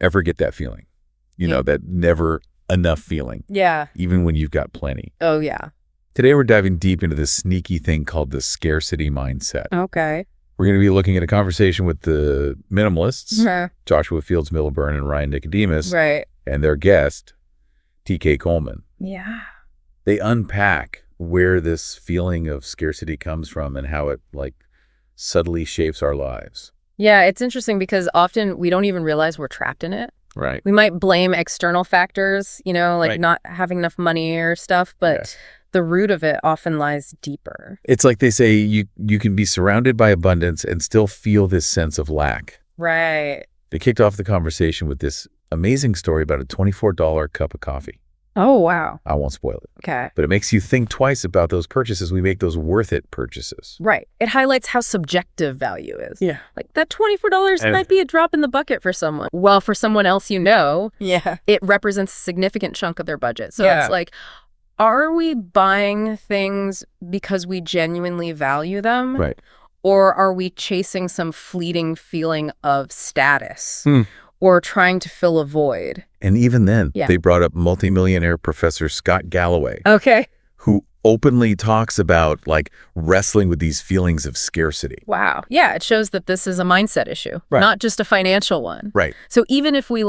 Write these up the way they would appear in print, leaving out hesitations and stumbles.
Ever get that feeling? You know, that never enough feeling. Yeah. Even when you've got plenty. Oh, yeah. Today, we're diving deep into this sneaky thing called the scarcity mindset. Okay. We're going to be looking at a conversation with the minimalists, Joshua Fields Millburn and Ryan Nicodemus, and their guest, TK Coleman. Yeah. They unpack where this feeling of scarcity comes from and how it, subtly shapes our lives. Yeah, it's interesting because often we don't even realize we're trapped in it. Right. We might blame external factors, not having enough money or stuff, but the root of it often lies deeper. It's like they say you can be surrounded by abundance and still feel this sense of lack. Right. They kicked off the conversation with this amazing story about a $24 cup of coffee. Oh, wow. I won't spoil it. Okay. But it makes you think twice about those purchases. We make those worth it purchases. Right. It highlights how subjective value is. Yeah. Like that $24 might be a drop in the bucket for someone. Well, for someone else, it represents a significant chunk of their budget. So it's like, are we buying things because we genuinely value them? Right. Or are we chasing some fleeting feeling of status? Or trying to fill a void? And even then, they brought up multimillionaire Professor Scott Galloway. Okay. Who openly talks about wrestling with these feelings of scarcity. Wow. Yeah, it shows that this is a mindset issue, not just a financial one. Right. So even if we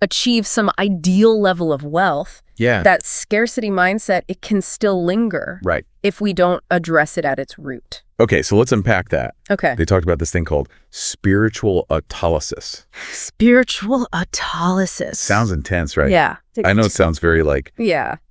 achieve some ideal level of wealth, that scarcity mindset, it can still linger. Right. If we don't address it at its root. Okay, so let's unpack that. Okay. They talked about this thing called spiritual autolysis. Spiritual autolysis. Sounds intense, right? Yeah. I know it sounds very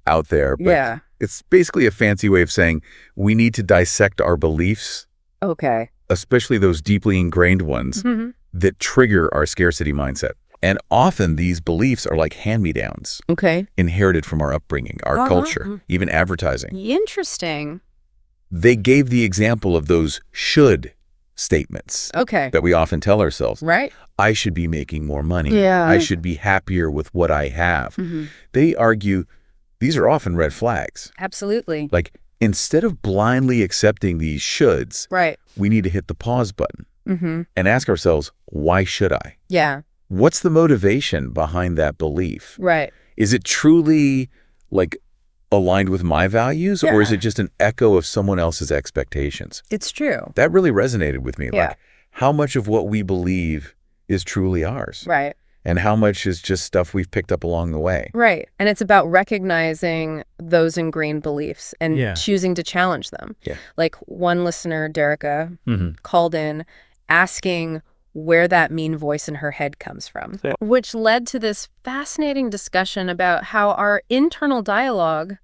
out there, but it's basically a fancy way of saying we need to dissect our beliefs. Okay. Especially those deeply ingrained ones that trigger our scarcity mindset. And often these beliefs are like hand-me-downs. Okay. Inherited from our upbringing, our culture, even advertising. Interesting. They gave the example of those should statements that we often tell ourselves. Right. I should be making more money. Yeah. I should be happier with what I have. They argue these are often red flags. Absolutely. Instead of blindly accepting these shoulds, we need to hit the pause button and ask ourselves, why should I? Yeah. What's the motivation behind that belief? Right. Is it truly aligned with my values or is it just an echo of someone else's expectations? It's true. That really resonated with me. Yeah. How much of what we believe is truly ours? Right. And how much is just stuff we've picked up along the way? Right. And it's about recognizing those ingrained beliefs and choosing to challenge them. Yeah. One listener, Derica, called in asking where that mean voice in her head comes from, which led to this fascinating discussion about how our internal dialogue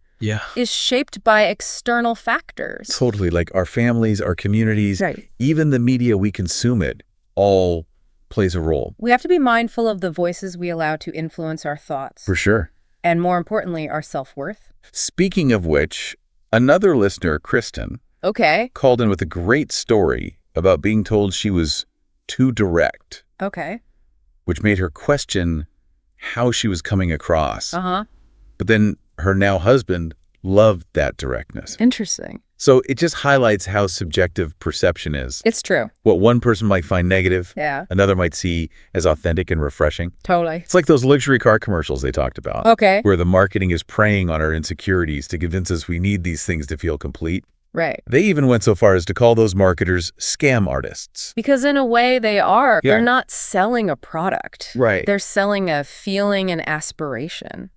is shaped by external factors. Totally. Our families, our communities, even the media we consume it, all plays a role. We have to be mindful of the voices we allow to influence our thoughts. For sure. And more importantly, our self-worth. Speaking of which, another listener, Kristen, called in with a great story about being told she was too direct. Okay. Which made her question how she was coming across. But then her now husband loved that directness. Interesting. So it just highlights how subjective perception is. It's true. What one person might find negative, another might see as authentic and refreshing. Totally. It's like those luxury car commercials they talked about. Okay. Where the marketing is preying on our insecurities to convince us we need these things to feel complete. Right. They even went so far as to call those marketers scam artists. Because in a way they are. They're not selling a product. Right. They're selling a feeling and aspiration.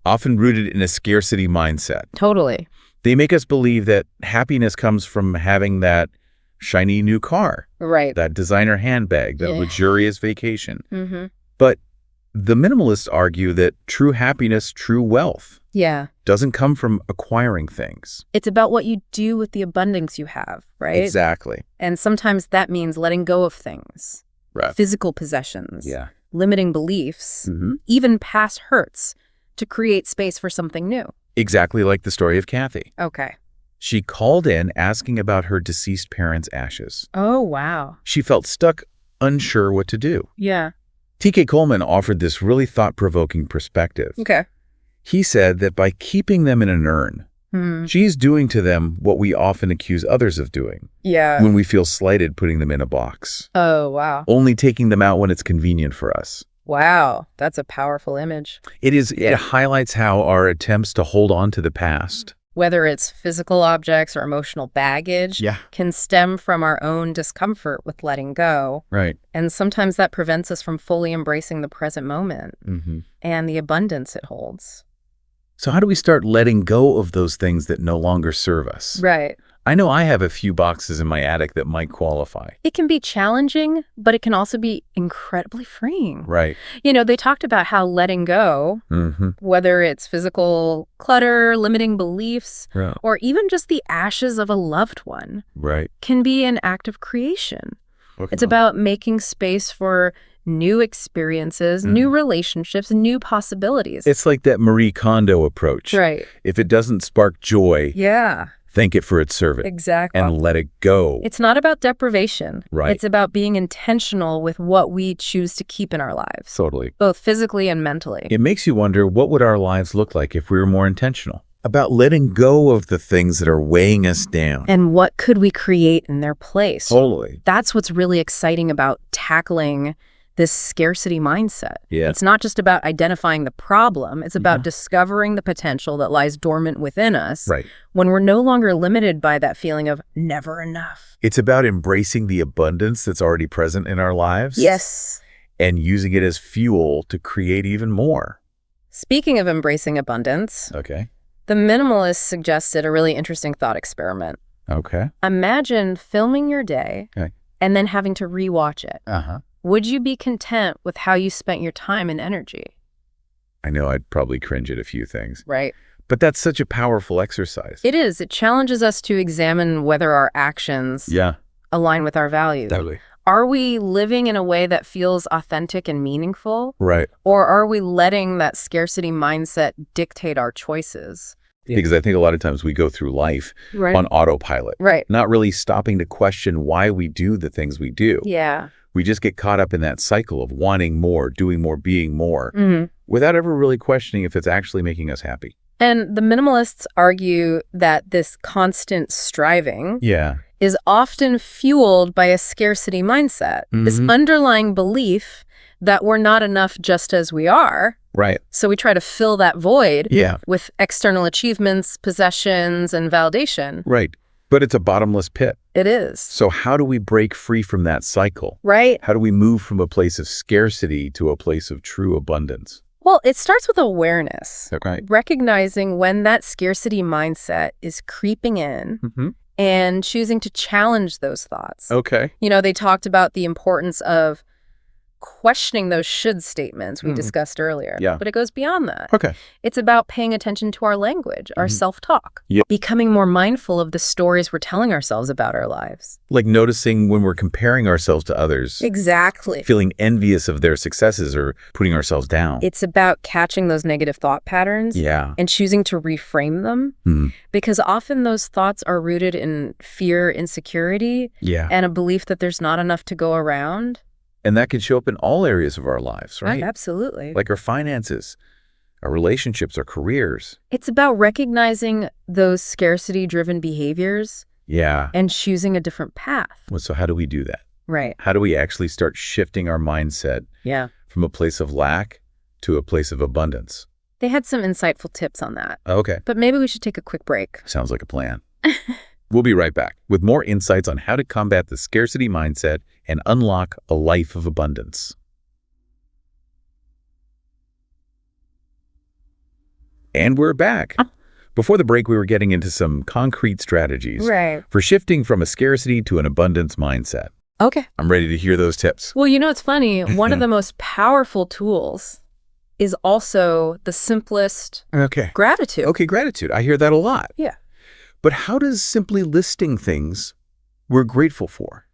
Often rooted in a scarcity mindset. Totally. They make us believe that happiness comes from having that shiny new car. Right. That designer handbag, that luxurious vacation. But the minimalists argue that true happiness, true wealth, doesn't come from acquiring things. It's about what you do with the abundance you have, right? Exactly. And sometimes that means letting go of things. Right. Physical possessions. Limiting beliefs. Even past hurts to create space for something new. Exactly like the story of Kathy. Okay. She called in asking about her deceased parents' ashes. Oh, wow. She felt stuck, unsure what to do. Yeah. TK Coleman offered this really thought-provoking perspective. Okay. He said that by keeping them in an urn, she's doing to them what we often accuse others of doing. Yeah. When we feel slighted putting them in a box. Oh, wow. Only taking them out when it's convenient for us. Wow, that's a powerful image. It is. It highlights how our attempts to hold on to the past, whether it's physical objects or emotional baggage, can stem from our own discomfort with letting go. Right. And sometimes that prevents us from fully embracing the present moment and the abundance it holds. So how do we start letting go of those things that no longer serve us? Right. I know I have a few boxes in my attic that might qualify. It can be challenging, but it can also be incredibly freeing. Right. They talked about how letting go, whether it's physical clutter, limiting beliefs, or even just the ashes of a loved one, can be an act of creation. It's about making space for new experiences, new relationships, new possibilities. It's like that Marie Kondo approach. Right. If it doesn't spark joy, thank it for its service. Exactly. And let it go. It's not about deprivation. Right. It's about being intentional with what we choose to keep in our lives. Totally. Both physically and mentally. It makes you wonder, what would our lives look like if we were more intentional about letting go of the things that are weighing us down? And what could we create in their place? Totally. That's what's really exciting about tackling this scarcity mindset. Yeah. It's not just about identifying the problem. It's about discovering the potential that lies dormant within us when we're no longer limited by that feeling of never enough. It's about embracing the abundance that's already present in our lives. Yes. And using it as fuel to create even more. Speaking of embracing abundance, the minimalists suggested a really interesting thought experiment. Imagine filming your day and then having to rewatch it. Would you be content with how you spent your time and energy? I know I'd probably cringe at a few things. Right. But that's such a powerful exercise. It is. It challenges us to examine whether our actions align with our values. Totally. Are we living in a way that feels authentic and meaningful? Right. Or are we letting that scarcity mindset dictate our choices? Because I think a lot of times we go through life on autopilot. Right. Not really stopping to question why we do the things we do. Yeah. We just get caught up in that cycle of wanting more, doing more, being more, without ever really questioning if it's actually making us happy. And the minimalists argue that this constant striving is often fueled by a scarcity mindset, this underlying belief that we're not enough just as we are. Right. So we try to fill that void with external achievements, possessions, and validation. Right. But it's a bottomless pit. It is. So how do we break free from that cycle? Right. How do we move from a place of scarcity to a place of true abundance? Well, it starts with awareness. Okay. Recognizing when that scarcity mindset is creeping in and choosing to challenge those thoughts. Okay. They talked about the importance of questioning those should statements we discussed earlier. Yeah. But it goes beyond that. Okay. It's about paying attention to our language, our self-talk, becoming more mindful of the stories we're telling ourselves about our lives. Like noticing when we're comparing ourselves to others. Exactly. Feeling envious of their successes or putting ourselves down. It's about catching those negative thought patterns and choosing to reframe them because often those thoughts are rooted in fear, insecurity, and a belief that there's not enough to go around. And that can show up in all areas of our lives, right? Absolutely. Like our finances, our relationships, our careers. It's about recognizing those scarcity-driven behaviors and choosing a different path. Well, so how do we do that? Right. How do we actually start shifting our mindset from a place of lack to a place of abundance? They had some insightful tips on that. Okay. But maybe we should take a quick break. Sounds like a plan. We'll be right back with more insights on how to combat the scarcity mindset and unlock a life of abundance. And we're back. Before the break, we were getting into some concrete strategies for shifting from a scarcity to an abundance mindset. Okay. I'm ready to hear those tips. Well, it's funny. One of the most powerful tools is also the simplest gratitude. Okay, gratitude. I hear that a lot. Yeah. But how does simply listing things we're grateful for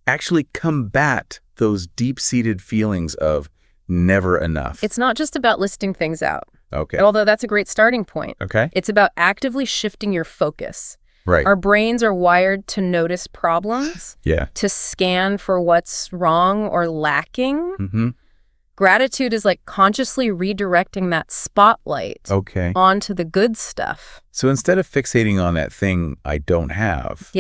actually combat those deep-seated feelings of never enough? It's not just about listing things out. Okay. Although that's a great starting point. Okay. It's about actively shifting your focus. Right. Our brains are wired to notice problems, to scan for what's wrong or lacking. Gratitude is like consciously redirecting that spotlight onto the good stuff. So instead of fixating on that thing I don't have,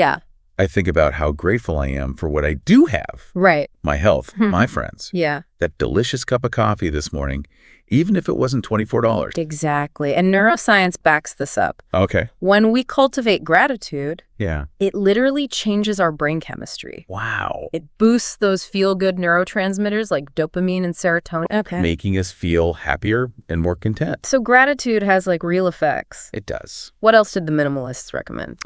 I think about how grateful I am for what I do have. Right. my health, my friends. Yeah. That delicious cup of coffee this morning, even if it wasn't $24. Exactly. And neuroscience backs this up. Okay. When we cultivate gratitude, Yeah. it literally changes our brain chemistry. Wow. It boosts those feel-good neurotransmitters like dopamine and serotonin. Okay. Making us feel happier and more content. So gratitude has like real effects. It does. What else did the minimalists recommend?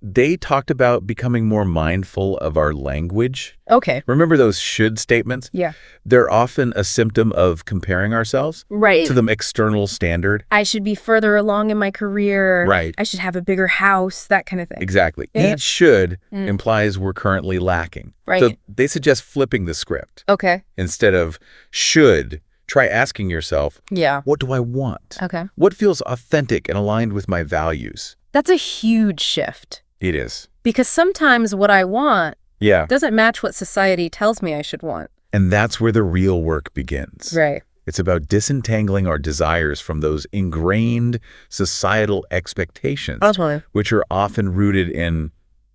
They talked about becoming more mindful of our language. Okay. Remember those should statements? Yeah. They're often a symptom of comparing ourselves to the external standard. I should be further along in my career. Right. I should have a bigger house, that kind of thing. Exactly. Yeah. Each should implies we're currently lacking. Right. So they suggest flipping the script. Okay. Instead of should, try asking yourself, Yeah. what do I want? Okay. What feels authentic and aligned with my values? That's a huge shift. It is. Because sometimes what I want Yeah. doesn't match what society tells me I should want. And that's where the real work begins. Right. It's about disentangling our desires from those ingrained societal expectations, Totally. which are often rooted in,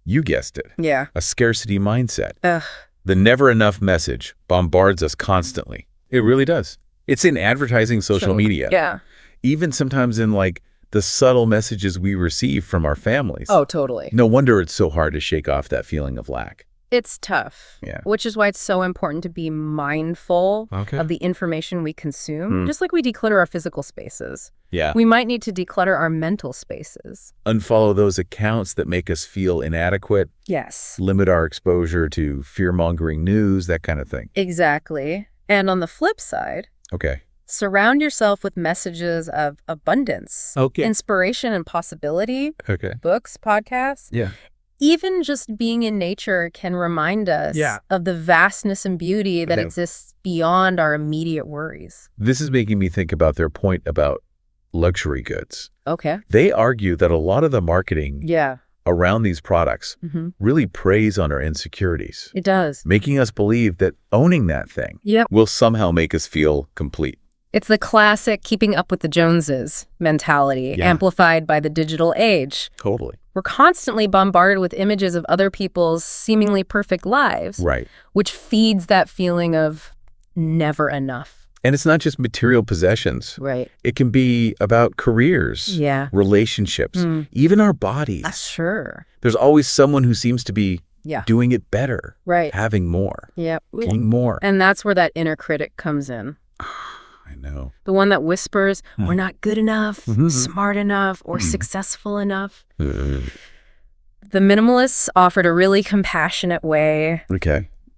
you guessed it, Yeah. a scarcity mindset. Ugh. The never enough message bombards us constantly. It really does. It's in advertising, social media. Yeah. Even sometimes in like the subtle messages we receive from our families. Oh, totally. No wonder it's so hard to shake off that feeling of lack. It's tough. Yeah. Which is why it's so important to be mindful Okay. of the information we consume, just like we declutter our physical spaces. Yeah. We might need to declutter our mental spaces. Unfollow those accounts that make us feel inadequate, Yes. limit our exposure to fear-mongering news, that kind of thing. Exactly. And on the flip side, Okay. surround yourself with messages of abundance, inspiration, and possibility. Okay. Books, podcasts. Yeah. Even just being in nature can remind us of the vastness and beauty that exists beyond our immediate worries. This is making me think about their point about luxury goods. Okay. They argue that a lot of the marketing around these products really preys on our insecurities, It does. making us believe that owning that thing will somehow make us feel complete. It's the classic keeping up with the Joneses mentality, amplified by the digital age. Totally. We're constantly bombarded with images of other people's seemingly perfect lives, Right. which feeds that feeling of never enough. And it's not just material possessions. Right. It can be about careers, relationships, even our bodies. Sure. There's always someone who seems to be doing it better, having more, wanting more. And that's where that inner critic comes in. I know. The one that whispers, we're not good enough, smart enough, or successful enough. The minimalists offered a really compassionate way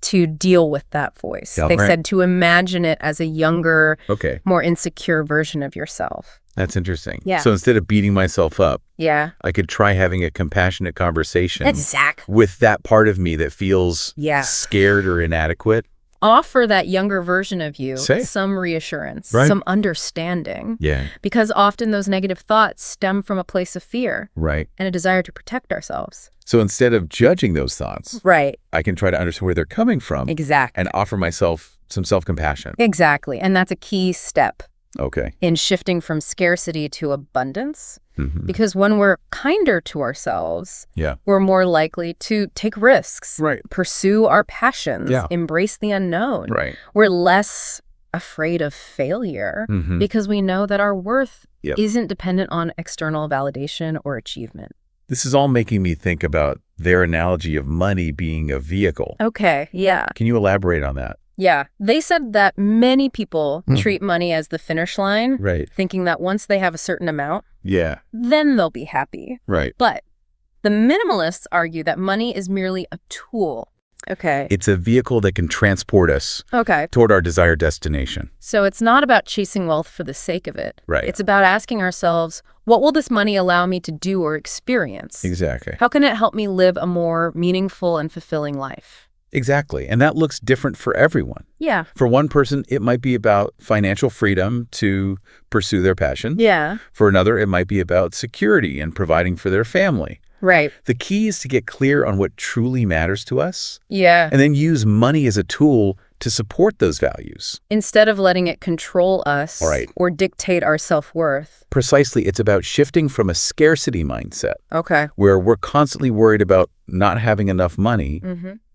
to deal with that voice. They said to imagine it as a younger, more insecure version of yourself. That's interesting. Yeah. So instead of beating myself up, Yeah. I could try having a compassionate conversation Exactly. with that part of me that feels scared or inadequate. Offer that younger version of you Say. some reassurance, Right. some understanding. Yeah. Because often those negative thoughts stem from a place of fear Right. and a desire to protect ourselves. So instead of judging those thoughts, Right. I can try to understand where they're coming from Exactly. and offer myself some self-compassion. Exactly. And that's a key step Okay. in shifting from scarcity to abundance. Because when we're kinder to ourselves, we're more likely to take risks, pursue our passions, embrace the unknown. Right. We're less afraid of failure because we know that our worth isn't dependent on external validation or achievement. This is all making me think about their analogy of money being a vehicle. Okay, yeah. Can you elaborate on that? Yeah, they said that many people treat money as the finish line, Right. thinking that once they have a certain amount, Yeah. then they'll be happy. Right. But the minimalists argue that money is merely a tool. Okay. It's a vehicle that can transport us toward our desired destination. So it's not about chasing wealth for the sake of it. Right. It's about asking ourselves, what will this money allow me to do or experience? Exactly. How can it help me live a more meaningful and fulfilling life? Exactly. And that looks different for everyone. Yeah. For one person, it might be about financial freedom to pursue their passion. Yeah. For another, it might be about security and providing for their family. Right. The key is to get clear on what truly matters to us. Yeah. And then use money as a tool to support those values. Instead of letting it control us or dictate our self-worth. Precisely, it's about shifting from a scarcity mindset Okay. where we're constantly worried about not having enough money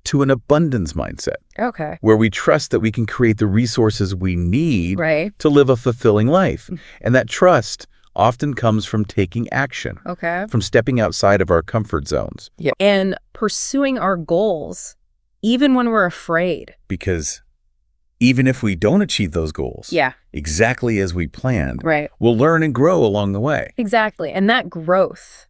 to an abundance mindset. Okay. Where we trust that we can create the resources we need to live a fulfilling life. And that trust often comes from taking action. Okay. From stepping outside of our comfort zones. Yeah. And pursuing our goals, even when we're afraid. Because even if we don't achieve those goals exactly as we planned, we'll learn and grow along the way. Exactly. And that growth,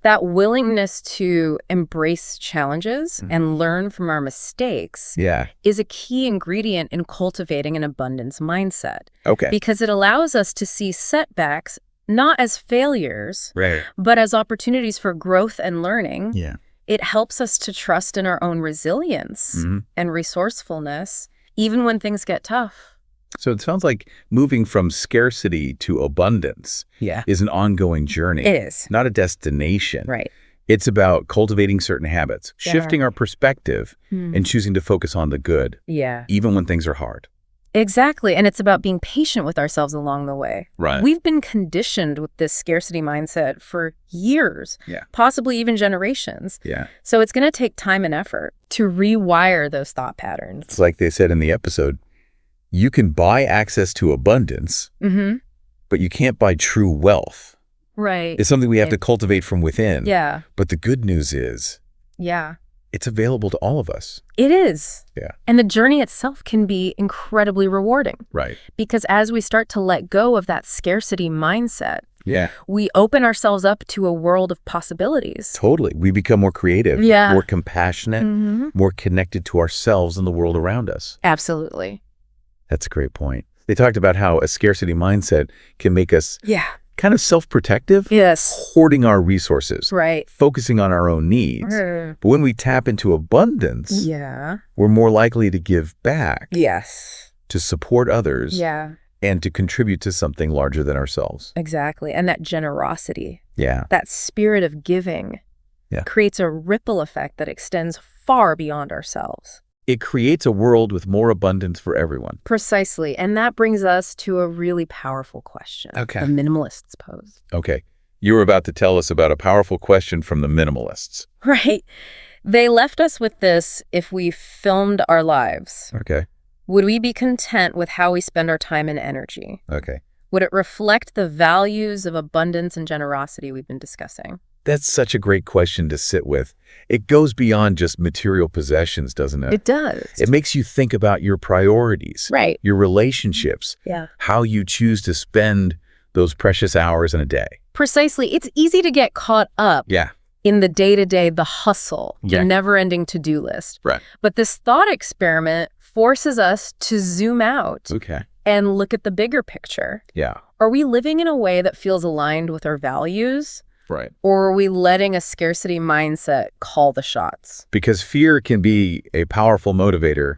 that willingness to embrace challenges and learn from our mistakes is a key ingredient in cultivating an abundance mindset. Okay. Because it allows us to see setbacks not as failures, but as opportunities for growth and learning. Yeah. It helps us to trust in our own resilience and resourcefulness, even when things get tough. So it sounds like moving from scarcity to abundance is an ongoing journey. It is. Not a destination. Right. It's about cultivating certain habits, shifting our perspective, and choosing to focus on the good, even when things are hard. Exactly. And it's about being patient with ourselves along the way. Right. We've been conditioned with this scarcity mindset for years, possibly even generations. Yeah. So it's going to take time and effort to rewire those thought patterns. It's like they said in the episode, you can buy access to abundance, but you can't buy true wealth. Right. It's something we have to cultivate from within. Yeah. But the good news is, it's available to all of us. It is. Yeah. And the journey itself can be incredibly rewarding. Right. Because as we start to let go of that scarcity mindset, we open ourselves up to a world of possibilities. Totally. We become more creative, more compassionate, more connected to ourselves and the world around us. Absolutely. That's a great point. They talked about how a scarcity mindset can make us kind of self-protective, hoarding our resources, focusing on our own needs. But when we tap into abundance, we're more likely to give back, to support others, and to contribute to something larger than ourselves. Exactly. And that generosity, that spirit of giving creates a ripple effect that extends far beyond ourselves. It creates a world with more abundance for everyone. Precisely. And that brings us to a really powerful question the minimalists pose. Okay. You were about to tell us about a powerful question from the minimalists. Right. They left us with this: if we filmed our lives, would we be content with how we spend our time and energy? Would it reflect the values of abundance and generosity we've been discussing? That's such a great question to sit with. It goes beyond just material possessions, doesn't it? It does. It makes you think about your priorities, your relationships, how you choose to spend those precious hours in a day. Precisely. It's easy to get caught up in the day-to-day, the hustle, the never-ending to-do list. But this thought experiment forces us to zoom out and look at the bigger picture. Are we living in a way that feels aligned with our values? Or are we letting a scarcity mindset call the shots? Because fear can be a powerful motivator.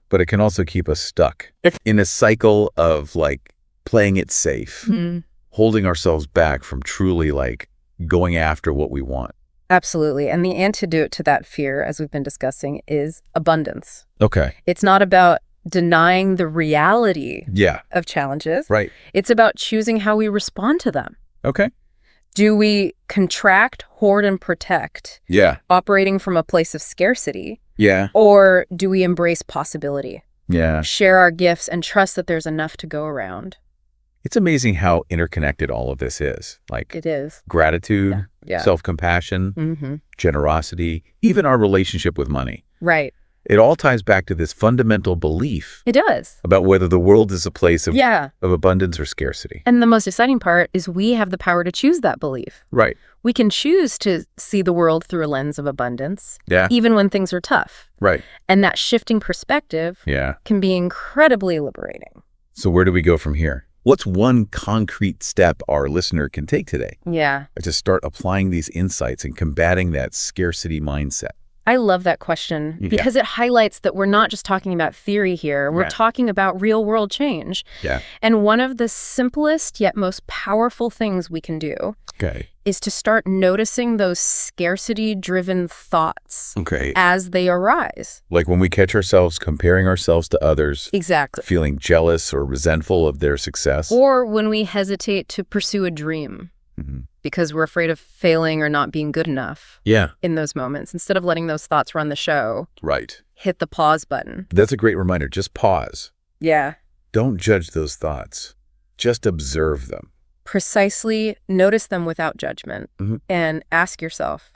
But it can also keep us stuck in a cycle of like playing it safe, holding ourselves back from truly like going after what we want. Absolutely. And the antidote to that fear, as we've been discussing, is abundance. It's not about denying the reality of challenges. It's about choosing how we respond to them. Do we contract, hoard, and protect, operating from a place of scarcity? Or do we embrace possibility? Share our gifts and trust that there's enough to go around? It's amazing how interconnected all of this is. Like it is. Gratitude, self-compassion, generosity, even our relationship with money. It all ties back to this fundamental belief. It does. About whether the world is a place of abundance or scarcity. And the most exciting part is we have the power to choose that belief. We can choose to see the world through a lens of abundance, even when things are tough. And that shifting perspective can be incredibly liberating. So where do we go from here? What's one concrete step our listener can take today? To start applying these insights and combating that scarcity mindset. I love that question because it highlights that we're not just talking about theory here. We're talking about real world change. And one of the simplest yet most powerful things we can do is to start noticing those scarcity-driven thoughts as they arise. Like when we catch ourselves comparing ourselves to others. Feeling jealous or resentful of their success. Or when we hesitate to pursue a dream. because we're afraid of failing or not being good enough in those moments. Instead of letting those thoughts run the show, hit the pause button. That's a great reminder. Just pause. Yeah. Don't judge those thoughts. Just observe them. Precisely. Notice them without judgment and ask yourself,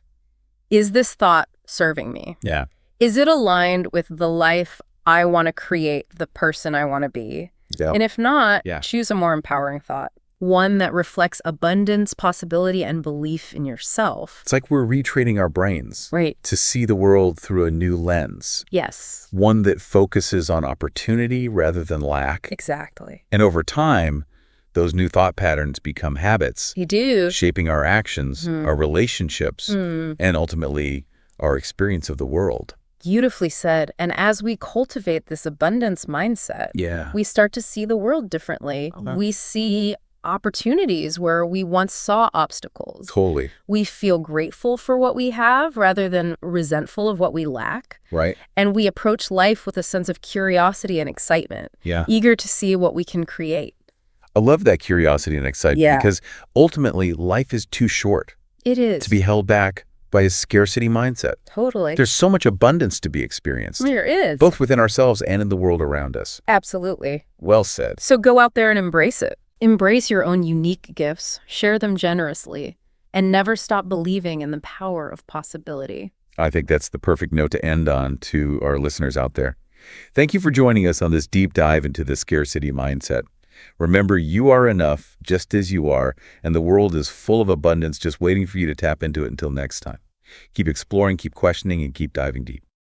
is this thought serving me? Yeah. Is it aligned with the life I want to create, the person I want to be? Yep. And if not, choose a more empowering thought. One that reflects abundance, possibility, and belief in yourself. It's like we're retraining our brains to see the world through a new lens. Yes. One that focuses on opportunity rather than lack. Exactly. And over time, those new thought patterns become habits. You do. Shaping our actions, our relationships, and ultimately our experience of the world. Beautifully said. And as we cultivate this abundance mindset, we start to see the world differently. We see opportunities where we once saw obstacles. Totally. We feel grateful for what we have rather than resentful of what we lack. Right. And we approach life with a sense of curiosity and excitement, eager to see what we can create. I love that curiosity and excitement because ultimately life is too short. It is. To be held back by a scarcity mindset. Totally. There's so much abundance to be experienced. There is. Both within ourselves and in the world around us. Absolutely. Well said. So go out there and embrace it. Embrace your own unique gifts, share them generously, and never stop believing in the power of possibility. I think that's the perfect note to end on to our listeners out there. Thank you for joining us on this deep dive into the scarcity mindset. Remember, you are enough just as you are, and the world is full of abundance just waiting for you to tap into it. Until next time. Keep exploring, keep questioning, and keep diving deep.